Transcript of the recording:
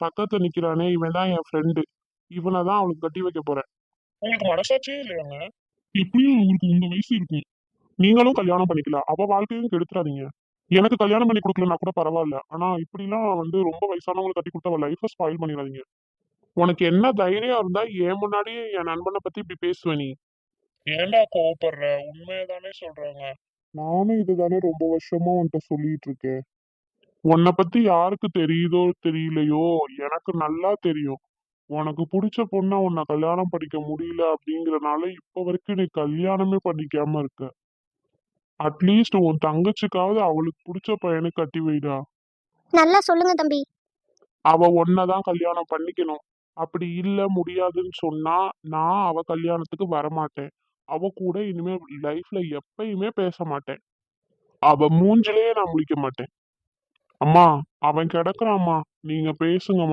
பக்கத்துல நிக்கிறானே இவன் தான் என் ஃப்ரெண்டு. இவனை தான் அவளுக்கு கட்டி வைக்க போறேன். உங்களுக்கு மனசாட்சியே இல்லையாங்க? எப்படியும் அவருக்கு உங்க வயசு இருக்கும். நீங்களும் கல்யாணம் பண்ணிக்கலாம். அவ வாழ்க்கையும் கெடுத்துறாதீங்க. எனக்கு கல்யாணம் பண்ணி கொடுக்கலன்னா கூட பரவாயில்ல. ஆனா இப்படிலாம் ரொம்ப வயசானவங்களை கட்டி கொடுத்து அவ லைஃப ஸ்பாயில் பண்ணிடாதீங்க. உனக்கு என்ன தைரியம் இருந்தா என் முன்னாடியே என் நண்பனை பத்தி இப்படி பேசுவ நீ? ஏன்டா கோவப்படுற? உண்மையதானே சொல்றாங்க. நானும் இதுதானே ரொம்ப வருஷமா உன்கிட்ட சொல்லிட்டு இருக்கேன். உன்னை பத்தி யாருக்கு தெரியுதோ தெரியலையோ, எனக்கு நல்லா தெரியும். உனக்கு பிடிச்ச பொண்ண உன்னை கல்யாணம் பண்ணிக்க முடியல அப்படிங்கறனால இப்ப வரைக்கும் நீ கல்யாணமே பண்ணிக்காம இருக்க. அட்லீஸ்ட் உன் தங்கச்சிக்காவது அவளுக்கு பிடிச்ச பையனை கட்டி வைடா. நல்லா சொல்லுங்க தம்பி. அவ ஒன்னதான் கல்யாணம் பண்ணிக்கணும். அப்படி இல்ல முடியாதுன்னு சொன்னா நான் அவ கல்யாணத்துக்கு வரமாட்டேன். அவ கூட இனிமே லைஃப்ல எப்பயுமே பேச மாட்டேன். அவ மூஞ்சிலேயே நான் முழிக்க மாட்டேன். அம்மா, அவன் கிடக்குறாம்மா. நீங்க பேசுங்க.